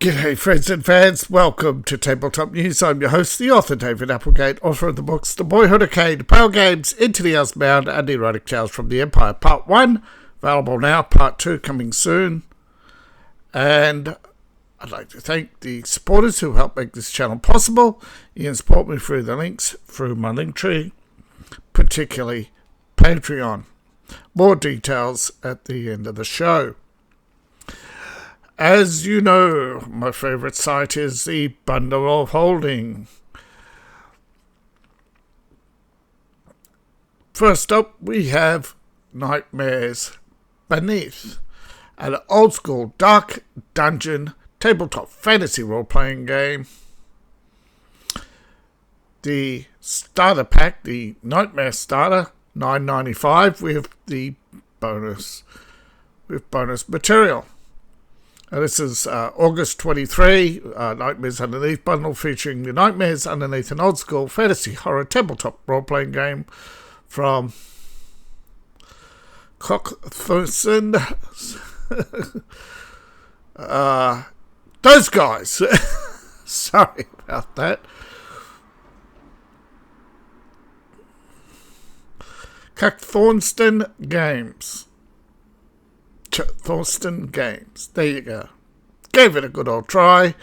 G'day friends and fans, welcome to Tabletop News. I'm your host, the author David Applegate, author of the books The Boyhood Arcade, Power Games, Into the Earthbound and Erotic Tales from the Empire, Part 1, available now, Part 2 coming soon. And I'd like to thank the supporters who help make this channel possible. You can support me through the links through my link tree, particularly Patreon. More details at the end of the show. As you know, my favourite site is the Bundle of Holding. First up, we have Nightmares Beneath, an old-school dark dungeon tabletop fantasy role-playing game. The starter pack, the Nightmare Starter, $9.95 with the bonus material. This is August 23, Nightmares Underneath bundle featuring the Nightmares Underneath, an old school fantasy horror tabletop role-playing game from Clockworld. Those guys. Sorry about that. Thornston Games. Thornston Games. There you go. Gave it a good old try.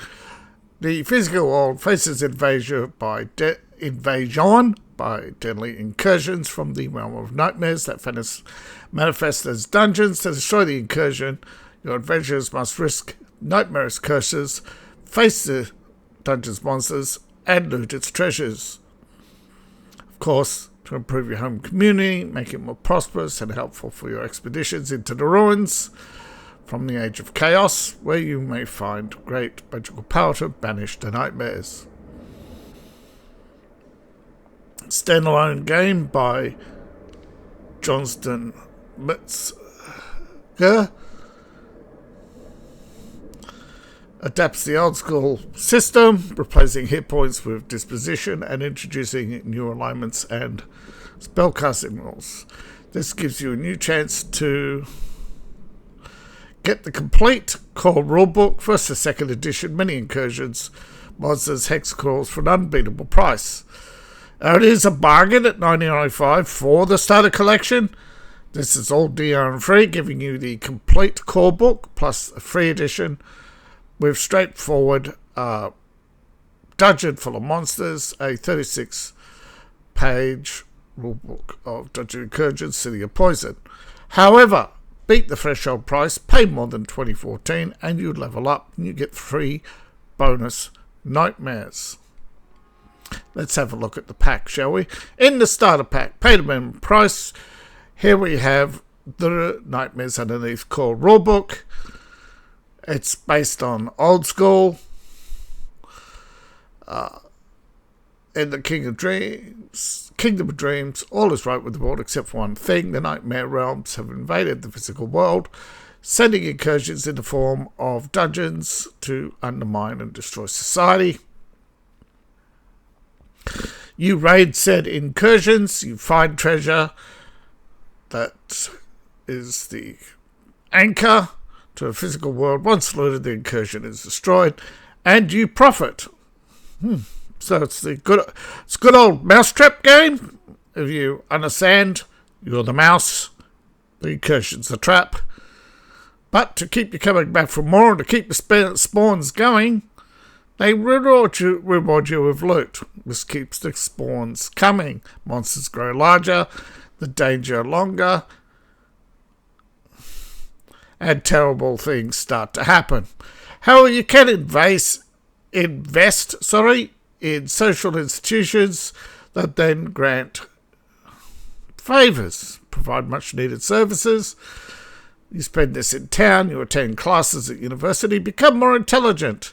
The physical world faces invasion by deadly incursions from the realm of nightmares that manifest as dungeons. To destroy the incursion, your adventurers must risk nightmarish curses, face the dungeon's monsters, and loot its treasures. Of course, to improve your home community, make it more prosperous and helpful for your expeditions into the ruins from the Age of Chaos, where you may find great magical power to banish the nightmares. Standalone game by Johnston Metzger adapts the old school system, replacing hit points with disposition and introducing new alignments and spellcasting rules. This gives you a new chance to get the complete core rulebook, first and second edition, many incursions, monsters, hex crawls for an unbeatable price. It is a bargain at $9.95 for the starter collection. This is all DRM free, giving you the complete core book plus a free edition with straightforward dungeon full of monsters, a 36-page rulebook of Dungeon Incursions, City of Poison. However, beat the threshold price, pay more than $20.14, and you level up and you get free bonus nightmares. Let's have a look at the pack, shall we? In the starter pack, pay the minimum price. Here we have the Nightmares Underneath core rulebook. It's based on old school. In the Kingdom of Dreams, all is right with the world except for one thing. The nightmare realms have invaded the physical world, sending incursions in the form of dungeons to undermine and destroy society. You raid said incursions, you find treasure that is the anchor to a physical world. Once looted, the incursion is destroyed, and you profit. So it's good old mousetrap game. If you understand, you're the mouse, the incursion's the trap. But to keep you coming back for more and to keep the spawns going, they reward you with loot. This keeps the spawns coming. Monsters grow larger, the danger longer, and terrible things start to happen. However, you can invest in social institutions that then grant favours, provide much needed services. You spend this in town, you attend classes at university, become more intelligent.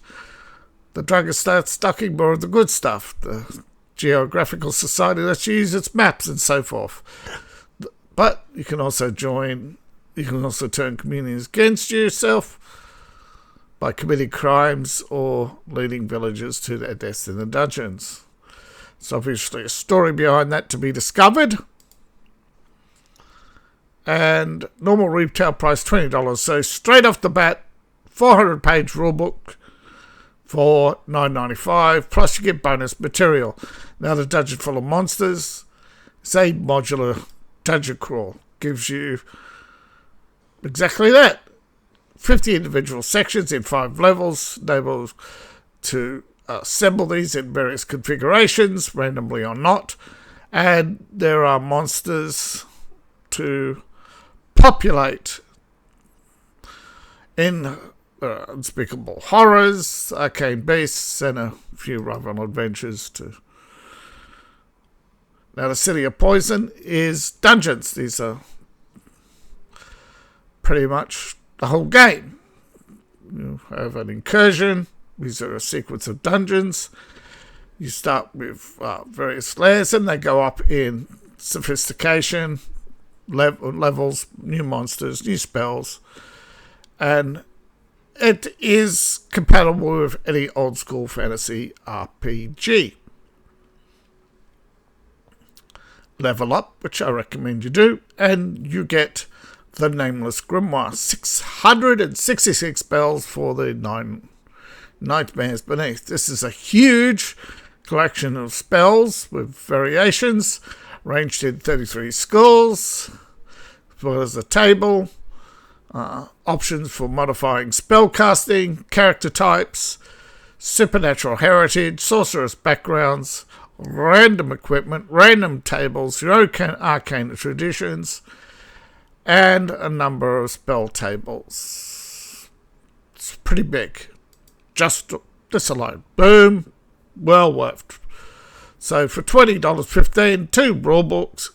The druggist starts stocking more of the good stuff. The geographical society lets you use its maps and so forth. But you can also turn communities against yourself by committing crimes or leading villagers to their deaths in the dungeons. There's obviously a story behind that to be discovered. And normal retail price $20. So straight off the bat, 400-page rulebook for $9.95, plus you get bonus material. Now the dungeon full of monsters is a modular dungeon crawl. Gives you exactly that. 50 individual sections in 5 levels, able to assemble these in various configurations, randomly or not, and there are monsters to populate in unspeakable horrors, arcane beasts, and a few rival adventures too. Now the City of Poison is dungeons. These are pretty much the whole game. You have an incursion. These are a sequence of dungeons. You start with various layers, and they go up in sophistication, levels, new monsters, new spells, and it is compatible with any old school fantasy RPG. Level up, which I recommend you do, and you get the Nameless Grimoire. 666 spells for the 9 Nightmares Beneath. This is a huge collection of spells with variations, ranged in 33 schools, as well as a table, options for modifying spellcasting, character types, supernatural heritage, sorceress backgrounds, random equipment, random tables, your own arcane traditions, and a number of spell tables. It's pretty big. Just this alone. Boom. Well worth. So for $20.15, 2 rule books.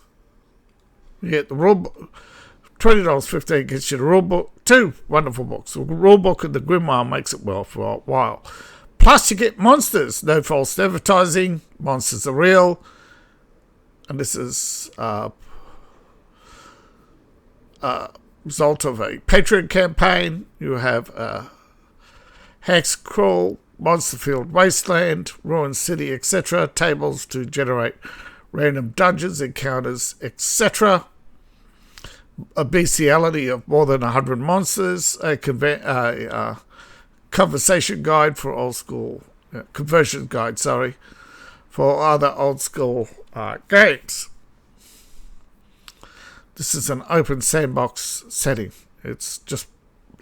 You get the rule book. $20.15 gets you the rule book. 2 wonderful books. The rule book and the Grimoire makes it worthwhile. Plus you get monsters. No false advertising. Monsters are real. And this is result of a Patreon campaign. You have a Hex Crawl, Monsterfield Wasteland, Ruined City, etc. Tables to generate random dungeons, encounters, etc. A bestiality of more than 100 monsters. A conversation guide for old school, conversion guide, for other old school games. This is an open sandbox setting. It's just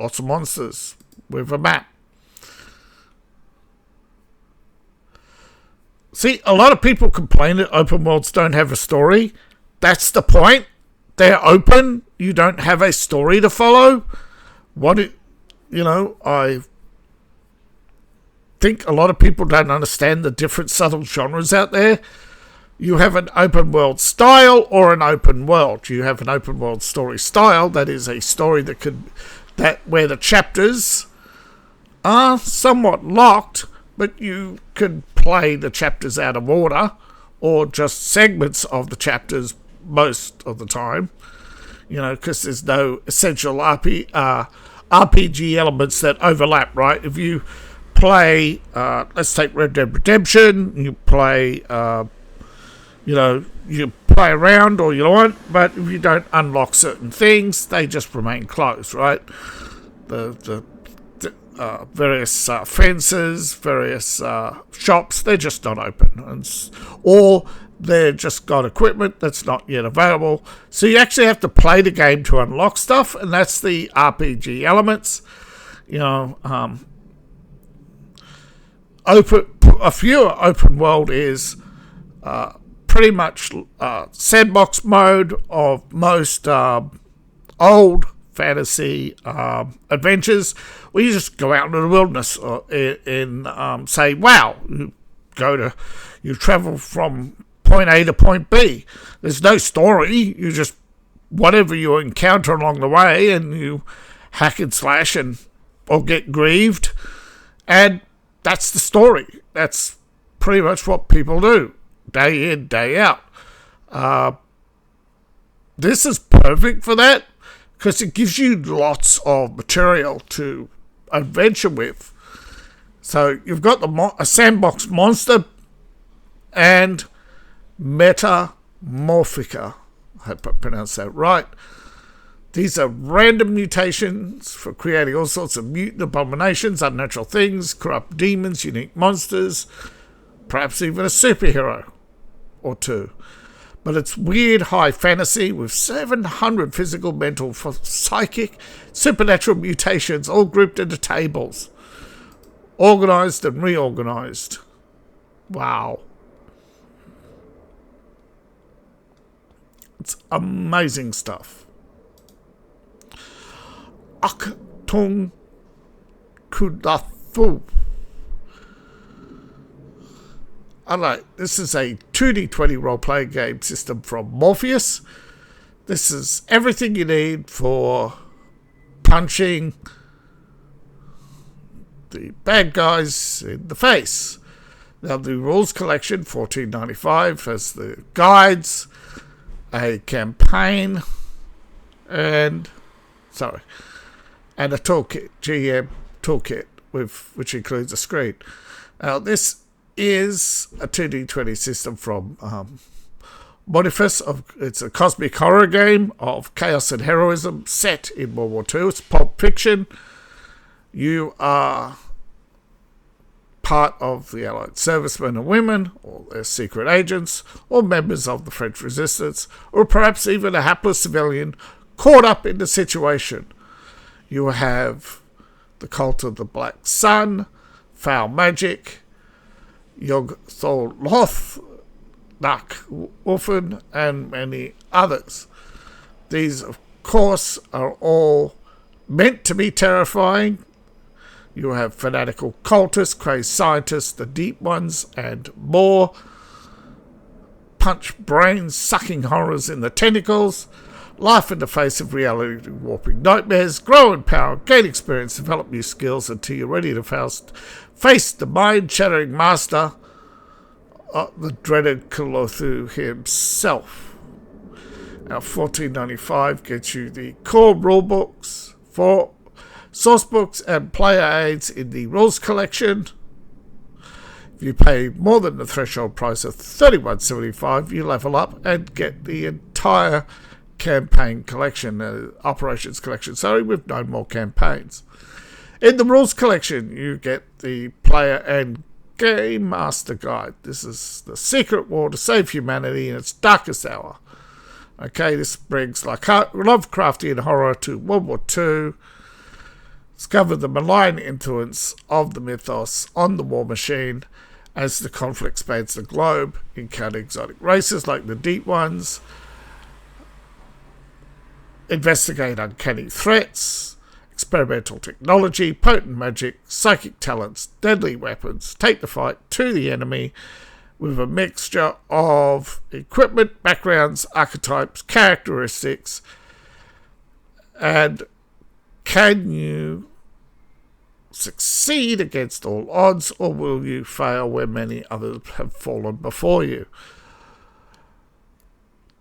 lots of monsters with a map. See, a lot of people complain that open worlds don't have a story. That's the point. They're open. You don't have a story to follow. I think a lot of people don't understand the different subtle genres out there. You have an open world style or an open world. You have an open world story style. That is a story where the chapters are somewhat locked, but you can play the chapters out of order or just segments of the chapters most of the time. Because there's no essential RPG elements that overlap, right? If you play, let's take Red Dead Redemption, you play, you play around all you want, but if you don't unlock certain things, they just remain closed, right? The various fences, various shops, they're just not open. Or they've just got equipment that's not yet available. So you actually have to play the game to unlock stuff, and that's the RPG elements. A fewer open world is pretty much sandbox mode of most old fantasy adventures, where you just go out into the wilderness and say, wow, you travel from point A to point B. There's no story. You just, whatever you encounter along the way, and you hack and slash or get grieved, and that's the story. That's pretty much what people do, day in, day out. This is perfect for that, because it gives you lots of material to adventure with. So you've got a sandbox monster and Metamorphica. I hope I pronounced that right. These are random mutations for creating all sorts of mutant abominations, unnatural things, corrupt demons, unique monsters, perhaps even a superhero or two. But it's weird high fantasy with 700 physical, mental, psychic, supernatural mutations all grouped into tables. Organised and reorganised. Wow. It's amazing stuff. Aktung Kudafu. Alright, this is a 2D20 role-playing game system from Morpheus. This is everything you need for punching the bad guys in the face. Now, the rules collection, $14.95, has the guides, a campaign, and a toolkit, GM toolkit, which includes a screen. Now, this is a 2D20 system from Morpheus. It's a cosmic horror game of chaos and heroism set in World War II. It's pulp fiction. You are part of the Allied servicemen and women, or their secret agents, or members of the French resistance, or perhaps even a hapless civilian caught up in the situation. You have the Cult of the Black Sun, Foul Magic, Yog Thol Loth, Nak Wolfen, and many others. These, of course, are all meant to be terrifying. You have fanatical cultists, crazed scientists, the deep ones, and more. Punch brains, sucking horrors in the tentacles. Laugh in the face of reality-warping nightmares. Grow in power, gain experience, develop new skills until you're ready to face the mind-shattering master, the dreaded Kolothu himself. Now, $14.95 gets you the core rulebooks, 4 sourcebooks, and player aids in the rules collection. If you pay more than the threshold price of $31.75, you level up and get the entire campaign collection, operations collection, with no more campaigns. In the rules collection, you get the player and game master guide. This is the secret war to save humanity in its darkest hour. Okay, this brings like Lovecraftian horror to World War II. Discover the malign influence of the mythos on the war machine as the conflict spans the globe. Encounter exotic races like the Deep Ones. Investigate uncanny threats, experimental technology, potent magic, psychic talents, deadly weapons. Take the fight to the enemy with a mixture of equipment, backgrounds, archetypes, characteristics, and can you succeed against all odds, or will you fail where many others have fallen before you?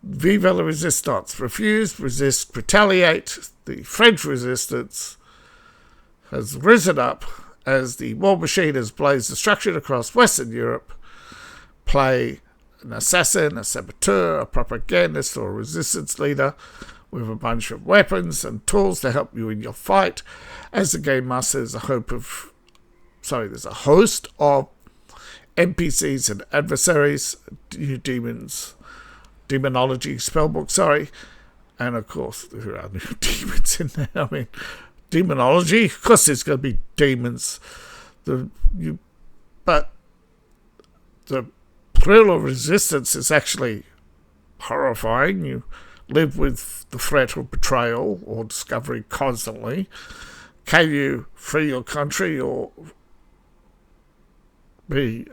Vive la Resistance. Refuse, resist, retaliate. The French resistance has risen up as the war machine has blazed destruction across Western Europe. Play an assassin, a saboteur, a propagandist, or a resistance leader with a bunch of weapons and tools to help you in your fight. As the game master, there's a host of NPCs and adversaries, new demonology spellbook, and of course there are new demons in there. I mean, demonology, of course there's going to be demons. But the thrill of resistance is actually horrifying. You live with the threat of betrayal or discovery constantly. Can you free your country or be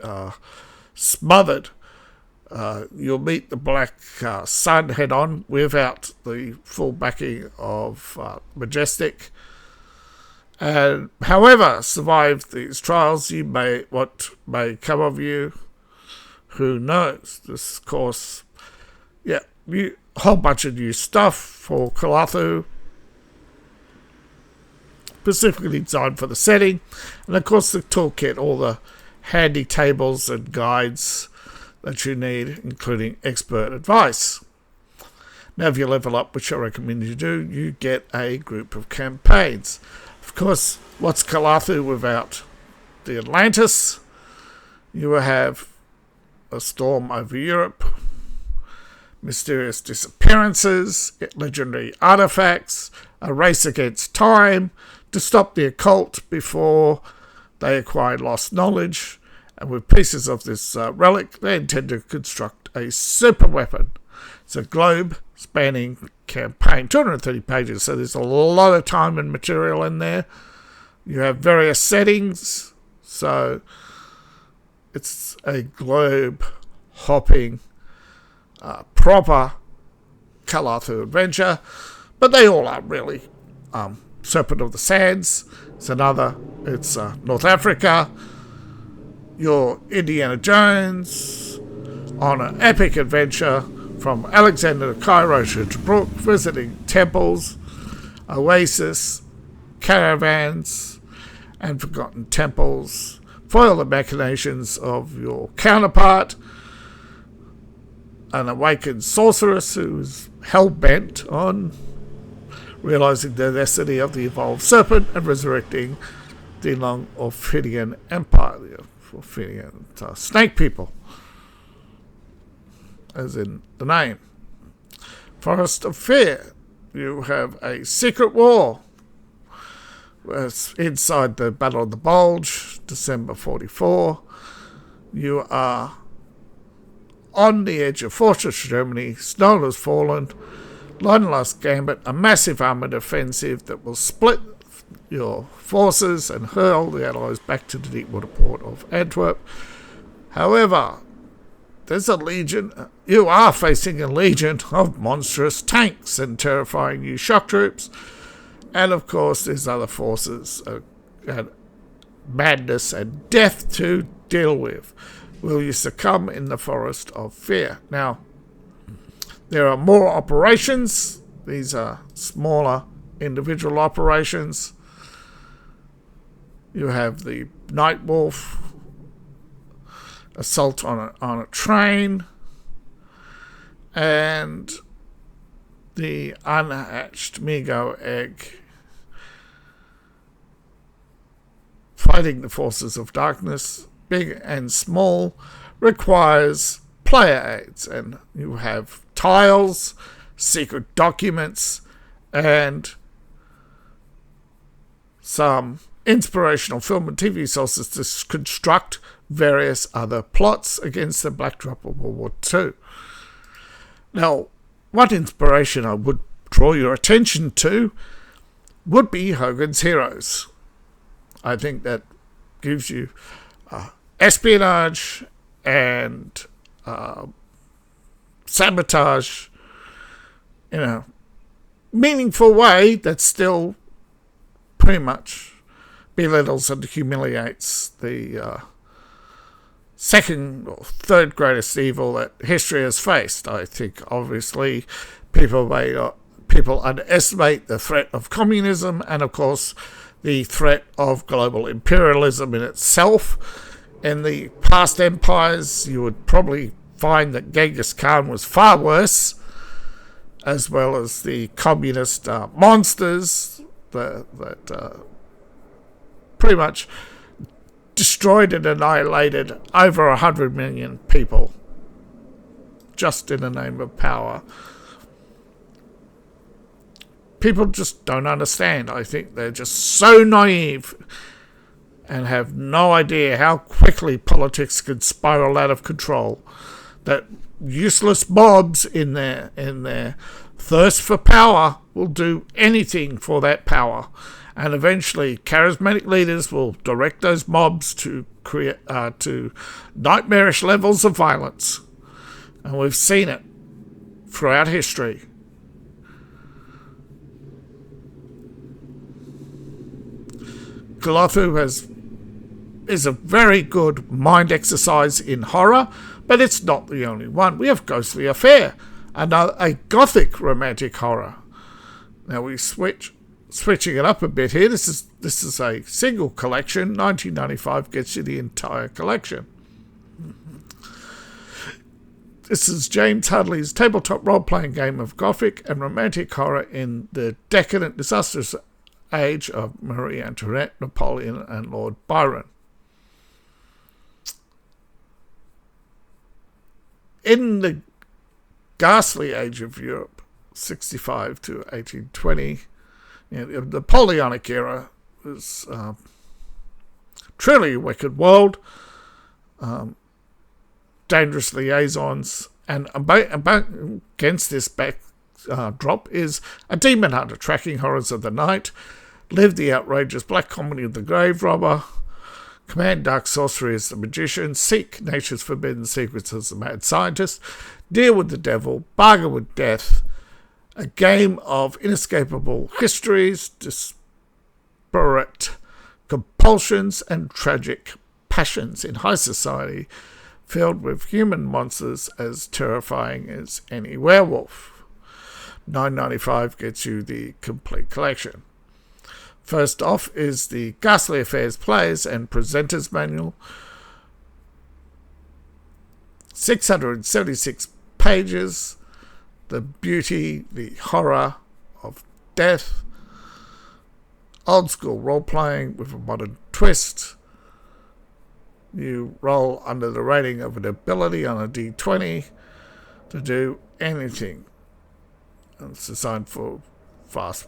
smothered? You'll meet the Black Sun head on without the full backing of Majestic. And however, survive these trials, what may come of you, who knows? This course, a whole bunch of new stuff for Kolothu, specifically designed for the setting, and of course the toolkit, all the handy tables and guides that you need, including expert advice. Now if you level up, which I recommend you do, you get a group of campaigns. Of course, what's Kalathu without the Atlantis? You will have a storm over Europe, mysterious disappearances, legendary artifacts, a race against time to stop the occult before they acquire lost knowledge, and with pieces of this relic, they intend to construct a super weapon. It's a globe-spanning campaign, 230 pages, so there's a lot of time and material in there. You have various settings, so it's a globe-hopping, proper Kalathu adventure, but they all are really. Serpent of the Sands, it's North Africa. You're Indiana Jones on an epic adventure from Alexander to Cairo to Tobruk, visiting temples, oasis, caravans, and forgotten temples. Foil the machinations of your counterpart, an awakened sorceress who is hell-bent on realizing the destiny of the evolved serpent and resurrecting the long Ophidian Empire, the Ophidian snake people, as in the name. Forest of Fear. You have a secret war. It's inside the Battle of the Bulge, December 44. You are on the edge of Fortress Germany. Snow has fallen. Last Gambit, a massive armoured offensive that will split your forces and hurl the Allies back to the Deepwater port of Antwerp. However, there's a legion. You are facing a legion of monstrous tanks and terrifying new shock troops. And of course, there's other forces, madness and death to deal with. Will you succumb in the Forest of Fear? Now, there are more operations. These are smaller individual operations. You have the Night Wolf, assault on a train, and the unhatched Migo egg, fighting the forces of darkness, big and small, requires player aids, and you have tiles, secret documents, and some inspirational film and TV sources to construct various other plots against the backdrop of World War II. Now, what inspiration I would draw your attention to would be Hogan's Heroes. I think that gives you espionage and sabotage in a meaningful way that still pretty much belittles and humiliates the second or third greatest evil that history has faced. I think obviously people underestimate the threat of communism and of course the threat of global imperialism in itself. In the past empires, you would probably find that Genghis Khan was far worse, as well as the communist monsters that pretty much destroyed and annihilated over 100 million people just in the name of power. People just don't understand. I think they're just so naive and have no idea how quickly politics can spiral out of control, that useless mobs in their thirst for power will do anything for that power, and eventually charismatic leaders will direct those mobs to create to nightmarish levels of violence, and we've seen it throughout history. Kalathu is a very good mind exercise in horror, but it's not the only one. We have Ghostly Affair, a gothic romantic horror. Now we switching it up a bit here. This is a single collection. 1995 gets you the entire collection. This is James Hudley's tabletop role-playing game of Gothic and romantic horror in the decadent, disastrous age of Marie Antoinette, Napoleon, and Lord Byron. In the ghastly age of Europe, 65 to 1820, the Napoleonic era was truly a wicked world. Dangerous liaisons, and against this backdrop is a demon hunter tracking horrors of the night, live the outrageous black comedy of the grave robber, command dark sorcery as the magician, seek nature's forbidden secrets as the mad scientist, deal with the devil, bargain with death, a game of inescapable histories, disparate compulsions, and tragic passions in high society, filled with human monsters as terrifying as any werewolf. $9.95 gets you the complete collection. First off is the Ghastly Affairs Players and Presenters Manual. 676 pages. The beauty, the horror of death. Old school role-playing with a modern twist. You roll under the rating of an ability on a D20 to do anything. It's designed for fast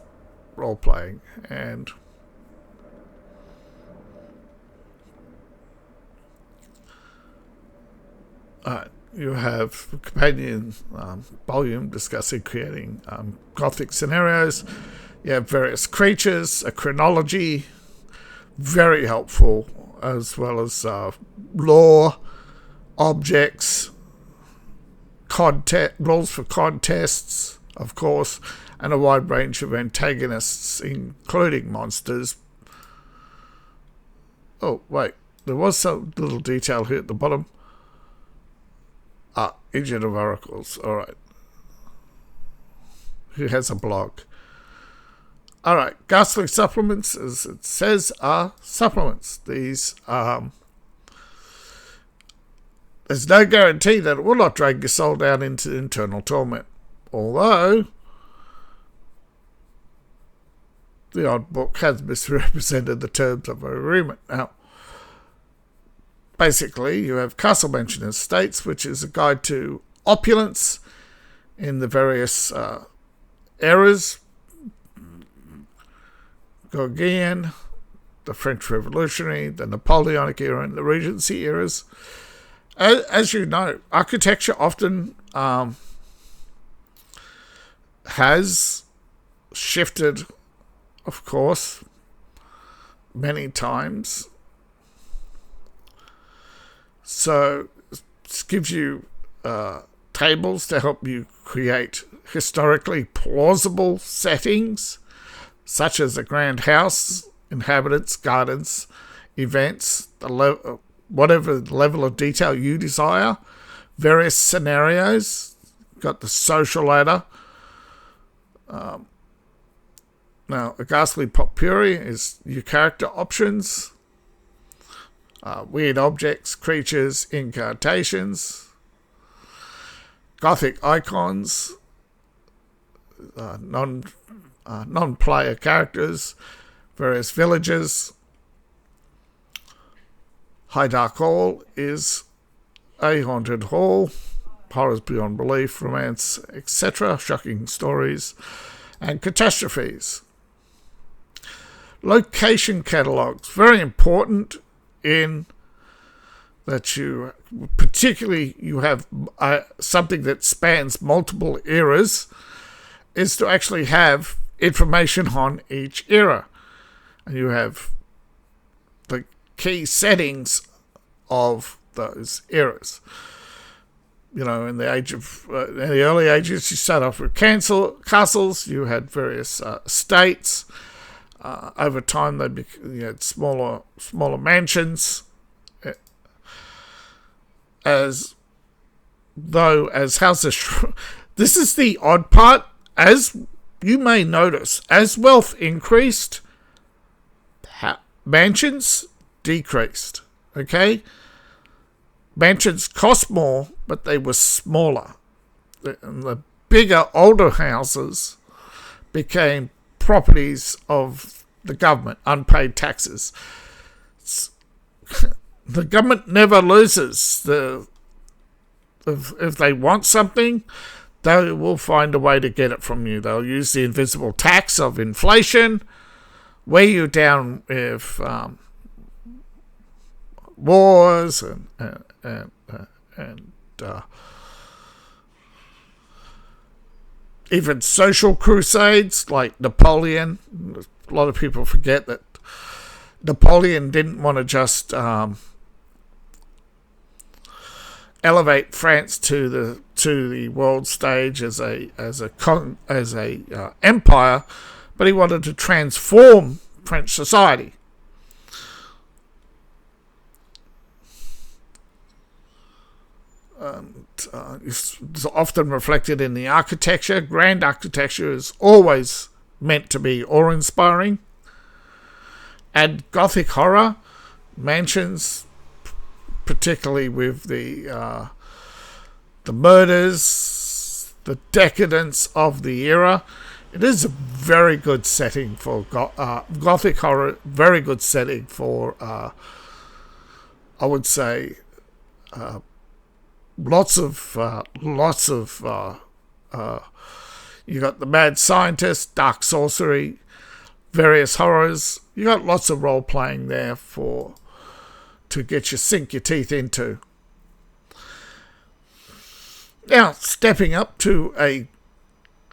role-playing. And you have a companion volume discussing creating Gothic scenarios. You have various creatures, a chronology, very helpful, as well as lore, objects, rules for contests, of course, and a wide range of antagonists, including monsters. Oh, wait, there was some little detail here at the bottom. Agent of Oracles, alright. Who has a blog. Alright, ghastly supplements, as it says, are supplements. These, there's no guarantee that it will not drag your soul down into internal torment. Although, the odd book has misrepresented the terms of agreement. Now, basically, you have Castle Mansion Estates, which is a guide to opulence in the various eras. Georgian, the French Revolutionary, the Napoleonic era, and the Regency eras. As you know, architecture often has shifted, of course, many times. So it gives you tables to help you create historically plausible settings, such as a grand house, inhabitants, gardens, events, whatever level of detail you desire, various scenarios. Got the social ladder. Now, a ghastly potpourri is your character options, weird objects, creatures, incantations, Gothic icons, non-player characters, various villages. High Dark Hall is a haunted hall, horrors beyond belief, romance, etc., shocking stories, and catastrophes. Location catalogues, very important in that you, particularly you have something that spans multiple eras, is to actually have information on each era. And you have the key settings of those eras. You know, in the early ages, you start off with castles. You had various estates. Over time, you had smaller mansions. As houses, this is the odd part. As you may notice, as wealth increased, mansions decreased. Okay, mansions cost more, but they were smaller. The bigger, older houses became properties of the government, unpaid taxes. The government never loses. If they want something, they will find a way to get it from you. They'll use the invisible tax of inflation, weigh you down with wars and even social crusades like Napoleon. A lot of people forget that Napoleon didn't want to just elevate France to the world stage as a empire, but he wanted to transform French society. It's often reflected in the architecture. Grand architecture is always meant to be awe-inspiring. And Gothic horror, mansions, particularly with the murders, the decadence of the era. It is a very good setting for Gothic horror. Very good setting for, I would say, lots of you got the mad scientist, dark sorcery, various horrors. You got lots of role playing there to get you sink your teeth into. Now, stepping up to a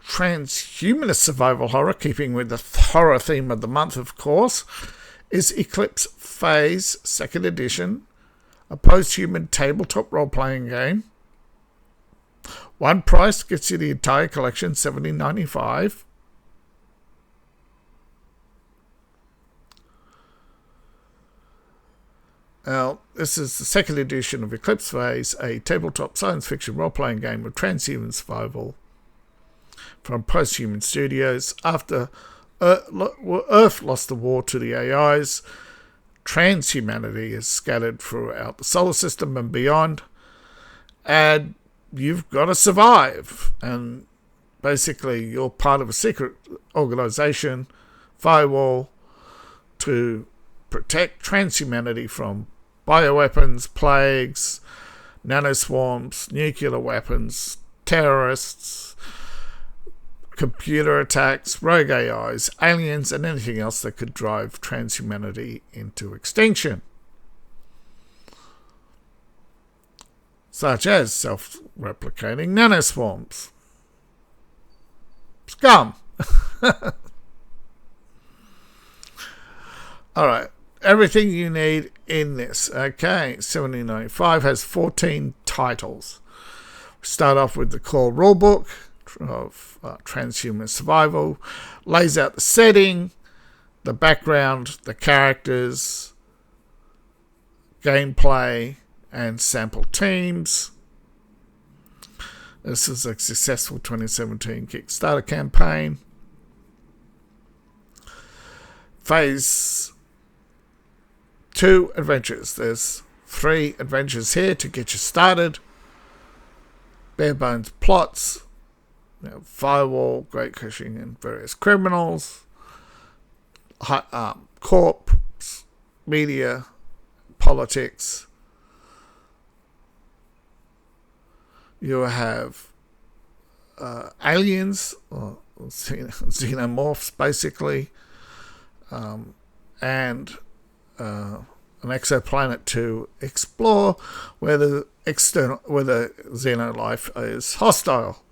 transhumanist survival horror, keeping with the horror theme of the month, of course, is Eclipse Phase 2nd Edition, a post-human tabletop role-playing game. One price gets you the entire collection, $17.95. Now, this is the 2nd edition of Eclipse Phase, a tabletop science fiction role-playing game of transhuman survival from Posthuman Studios. After Earth lost the war to the AIs, transhumanity is scattered throughout the solar system and beyond, and you've got to survive. And basically, you're part of a secret organization, Firewall, to protect transhumanity from bioweapons, plagues, nanoswarms, nuclear weapons, terrorists, computer attacks, rogue AIs, aliens, and anything else that could drive transhumanity into extinction, such as self-replicating nanoswarms. Scum! Alright, everything you need in this. Okay, 1795 has 14 titles. We start off with the core rulebook of transhuman survival, lays out the setting, the background, the characters, gameplay, and sample teams. This is a successful 2017 Kickstarter campaign. Phase 2 adventures. There's 3 adventures here to get you started. Bare bones plots. Firewall, Great Cushing, and various criminals, corp, media, politics. You have aliens, or xenomorphs, basically, and an exoplanet to explore where the xenolife is hostile.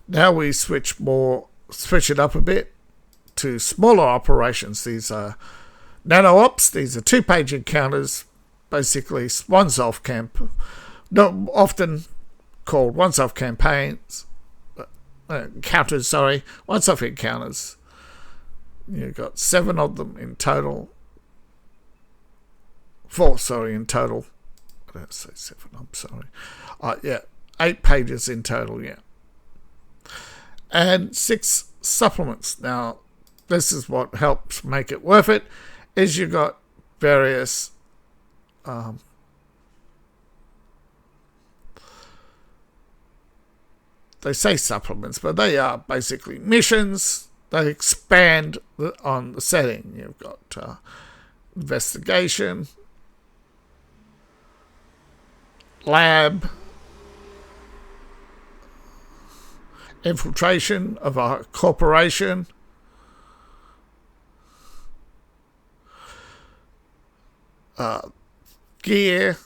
Now we switch it up a bit to smaller operations. These are nano-ops. These are 2-page encounters, basically once-off camp, not often called once-off campaigns, encounters, once-off encounters. You've got 7 of them in total. 4, in total. I don't say 7, I'm sorry. 8 pages in total, and 6 supplements. Now, this is what helps make it worth it, is you've got various they say supplements, but they are basically missions. They expand on the setting. You've got investigation, lab, infiltration of a corporation, gear,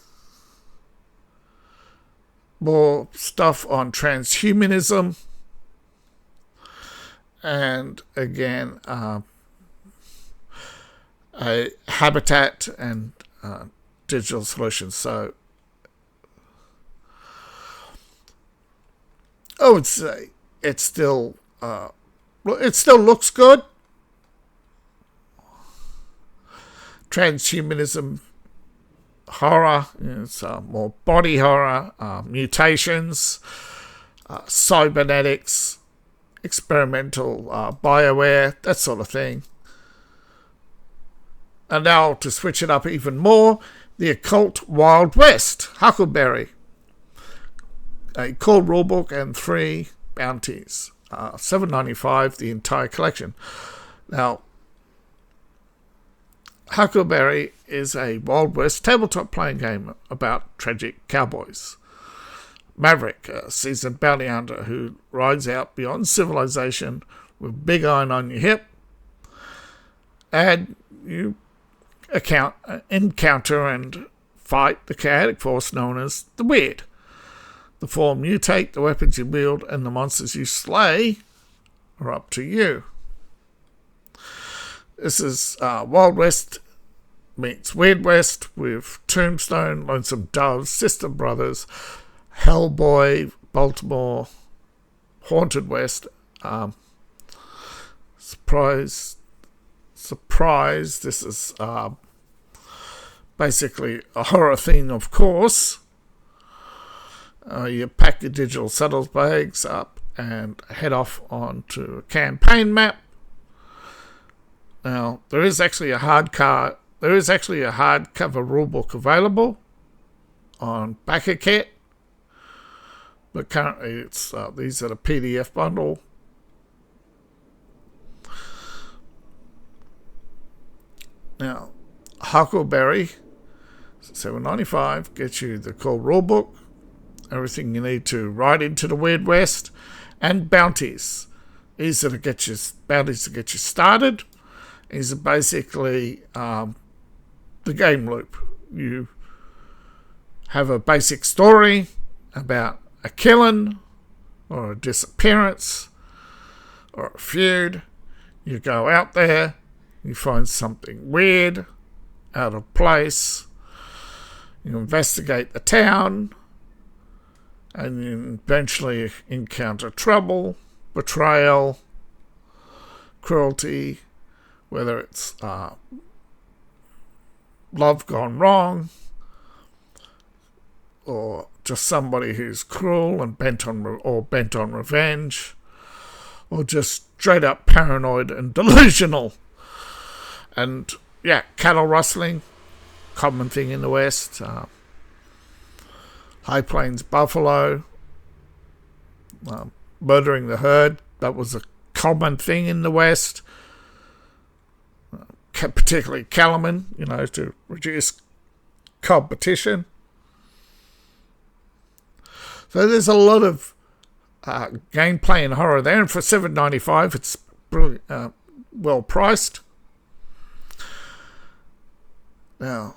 more stuff on transhumanism, and again a habitat and digital solutions. So I would say it still looks good. Transhumanism, horror, it's more body horror, mutations, cybernetics, experimental BioWare, that sort of thing. And now to switch it up even more, the occult Wild West, Huckleberry, a core rulebook and 3 bounties, $7.95 the entire collection. Now, Huckleberry is a Wild West tabletop playing game about tragic cowboys. Maverick, a seasoned bounty hunter who rides out beyond civilization with big iron on your hip, and you encounter and fight the chaotic force known as the Weird. The form you take, the weapons you wield, and the monsters you slay are up to you. This is Wild West meets Weird West with Tombstone, Lonesome Dove, Sister Brothers, Hellboy, Baltimore, Haunted West. Surprise, this is basically a horror theme, of course. You pack your digital saddlebags up and head off onto a campaign map. Now, there is actually a hardcover rulebook available on Applegate, but currently it's these are the PDF bundle. Now, Huckleberry, $7.95, gets you the core rulebook, everything you need to ride into the Weird West, and bounties. These are bounties to get you started. These are basically the game loop. You have a basic story about a killing or a disappearance or a feud. You go out there, you find something weird, out of place, you investigate the town, and you eventually encounter trouble, betrayal, cruelty, whether it's love gone wrong, or just somebody who's cruel and bent on revenge, or just straight up paranoid and delusional. And yeah, cattle rustling, common thing in the West. High Plains buffalo, murdering the herd, that was a common thing in the West. Particularly cattlemen, to reduce competition. So there's a lot of gameplay and horror there, and for $7.95 it's brilliant, well priced. Now,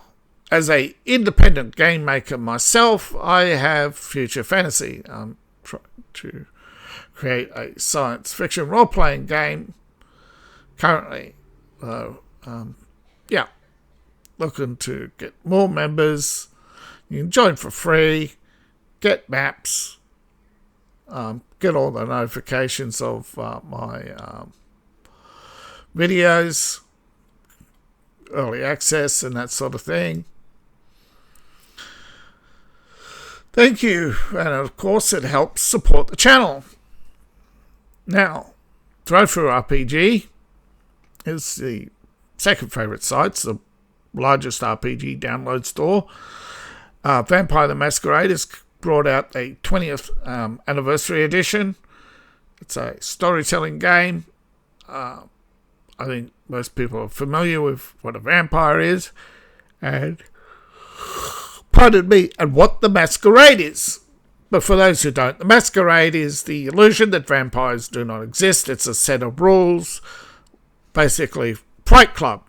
as a independent game maker myself, I have future fantasy. I'm trying to create a science fiction role-playing game currently. Looking to get more members. You can join for free, get maps, get all the notifications of my videos, early access and that sort of thing. Thank you, and of course it helps support the channel. Now, TTRPG is the second favourite site. It's the largest RPG download store. Vampire the Masquerade is brought out a 20th anniversary edition. It's a storytelling game. I think most people are familiar with what a vampire is, and pardon me, and what the Masquerade is. But for those who don't, the Masquerade is the illusion that vampires do not exist. It's a set of rules, basically Fight Club.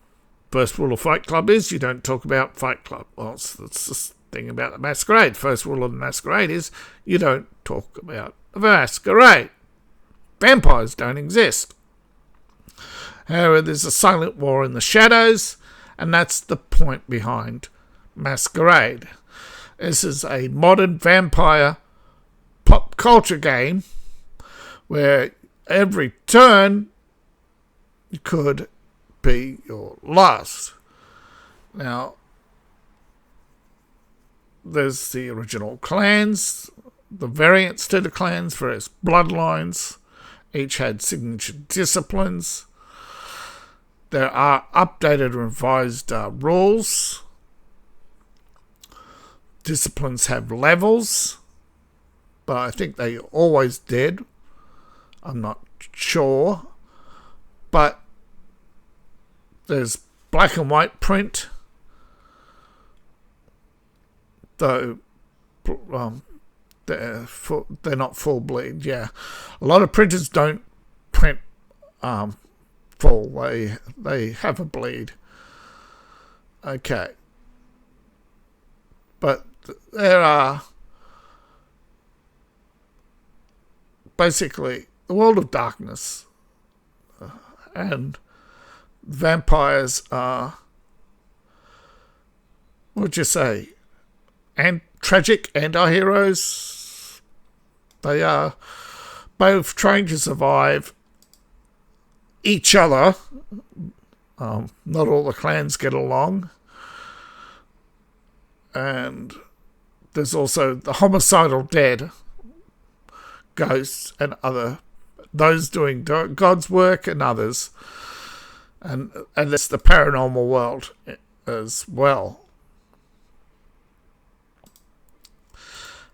First rule of Fight Club is you don't talk about Fight Club. Well, that's the thing about the Masquerade. First rule of the Masquerade is you don't talk about the Masquerade. Vampires don't exist. However, there's a silent war in the shadows, and that's the point behind Masquerade. This is a modern vampire pop culture game where every turn could be your last. Now, there's the original clans, the variants to the clans, various bloodlines. Each had signature disciplines. There are updated and revised rules. Disciplines have levels, but I think they always did. I'm not sure. But there's black and white print, though they're not full bleed. Yeah, a lot of printers don't print full. They have a bleed. Okay, but there are basically the world of darkness, and vampires are, what would you say, and tragic anti-heroes. They are both trying to survive each other. Not all the clans get along. And there's also the homicidal dead, ghosts and those doing God's work and others. And there's the paranormal world as well.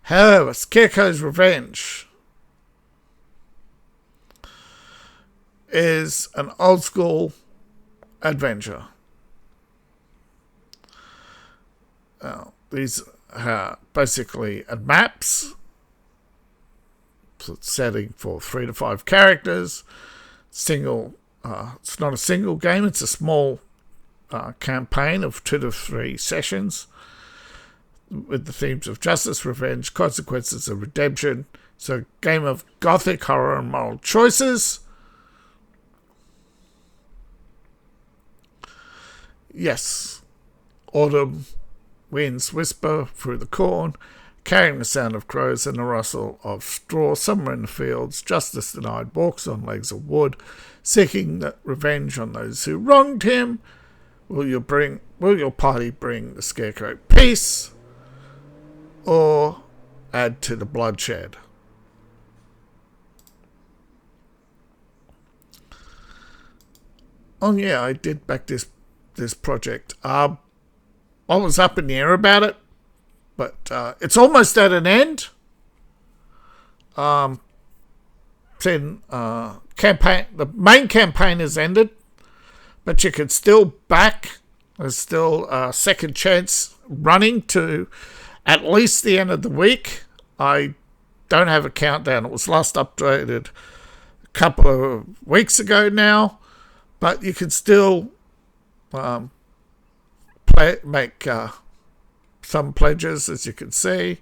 However, Scarecrow's Revenge is an old school adventure. These are basically maps, setting for 3 to 5 characters. It's not a single game, it's a small campaign of 2 to 3 sessions with the themes of justice, revenge, consequences, and redemption. It's a game of gothic horror and moral choices. Yes, autumn winds whisper through the corn, carrying the sound of crows and the rustle of straw. Somewhere in the fields, justice denied walks on legs of wood, seeking the revenge on those who wronged him. Will your party bring the Scarecrow peace, or add to the bloodshed? Oh yeah, I did back this project. I was up in the air about it, but it's almost at an end. The main campaign has ended, but you can still back. There's still a second chance running to at least the end of the week. I don't have a countdown. It was last updated a couple of weeks ago now, but you can still make some pledges, as you can see.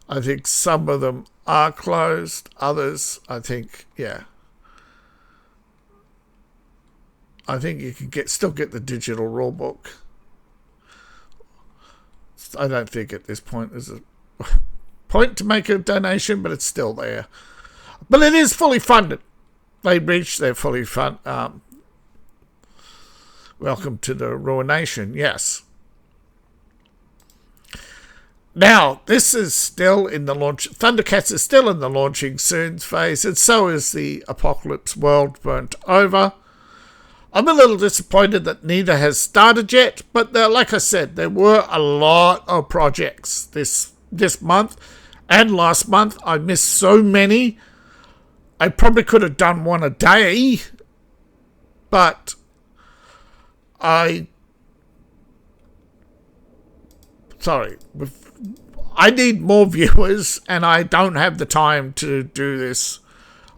I think some of them are closed. Others, I think, yeah. I think you can still get the digital rulebook. I don't think at this point there's a point to make a donation, but it's still there. But it is fully funded. They reached their fully funded. Welcome to the ruination, yes. Now, this is still in the launch. Thundercats is still in the launching soon phase, and so is the Apocalypse World Burnt Over. I'm a little disappointed that neither has started yet, but like I said, there were a lot of projects this month and last month. I missed so many. I probably could have done one a day, but I need more viewers, and I don't have the time to do this.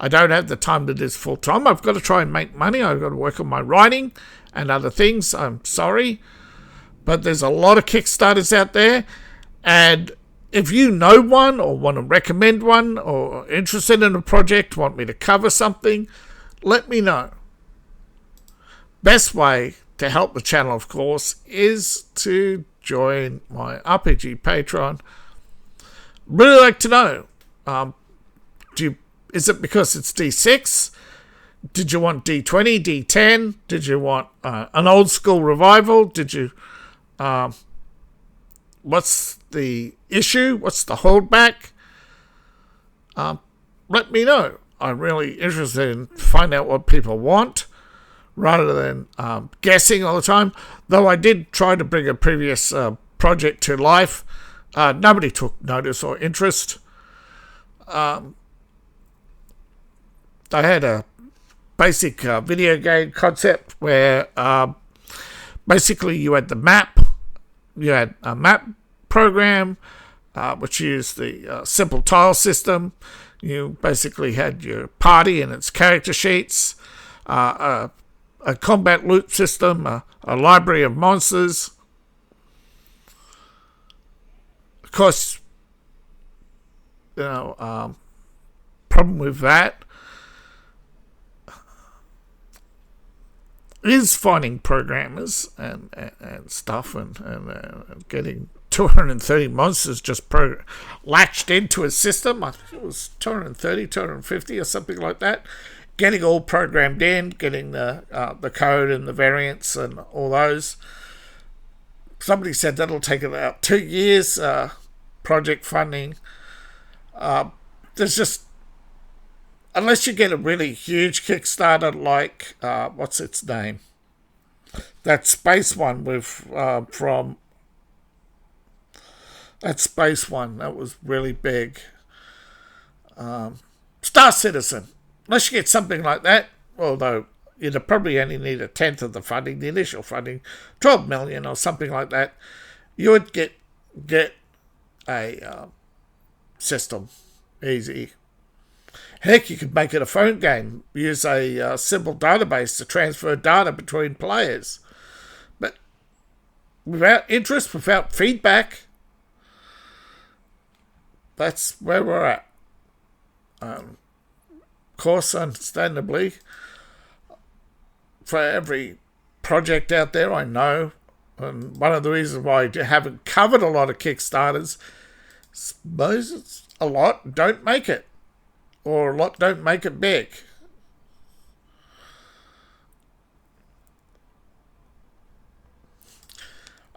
I don't have the time to do this full time. I've got to try and make money. I've got to work on my writing and other things. I'm sorry. But there's a lot of Kickstarters out there. And if you know one or want to recommend one or interested in a project, want me to cover something, let me know. Best way to help the channel, of course, is to join my RPG Patreon. Really like to know. Is it because it's D6? Did you want D20, D10? Did you want an old school revival? Did you... what's the issue? What's the holdback? Let me know. I'm really interested in finding out what people want rather than guessing all the time. Though I did try to bring a previous project to life. Nobody took notice or interest. I had a basic video game concept where basically you had the map. You had a map program which used the simple tile system. You basically had your party and its character sheets, a combat loop system, a library of monsters. Of course, problem with that is finding programmers and stuff and getting 230 monsters just latched into a system. I think it was 230, 250 or something like that. Getting all programmed in, getting the code and the variants and all those. Somebody said that'll take about 2 years, project funding. There's just, unless you get a really huge Kickstarter like, what's its name? That space one that space one, that was really big. Star Citizen. Unless you get something like that, although you'd probably only need a tenth of the funding, the initial funding, 12 million or something like that, you would get a system easy. Heck, you could make it a phone game. Use a simple database to transfer data between players. But without interest, without feedback, that's where we're at. Of course, understandably, for every project out there I know, and one of the reasons why I haven't covered a lot of Kickstarters, suppose it's a lot don't make it. Or a lot don't make it big.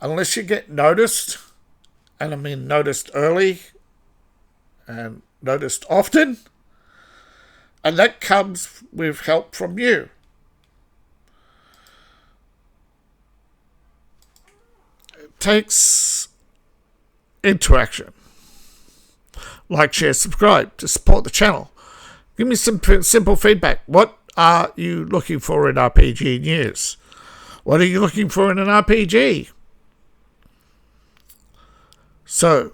Unless you get noticed, and I mean noticed early, and noticed often, and that comes with help from you. It takes interaction. Like, share, subscribe to support the channel. Give me some simple feedback. What are you looking for in RPG news? What are you looking for in an RPG? So,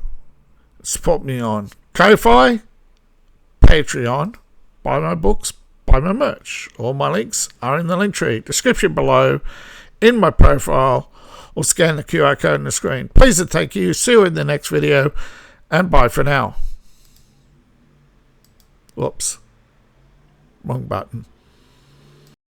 support me on Ko-Fi, Patreon, buy my books, buy my merch. All my links are in the link tree, description below, in my profile, or scan the QR code on the screen. Please and thank you. See you in the next video, and bye for now. Whoops. Wrong button.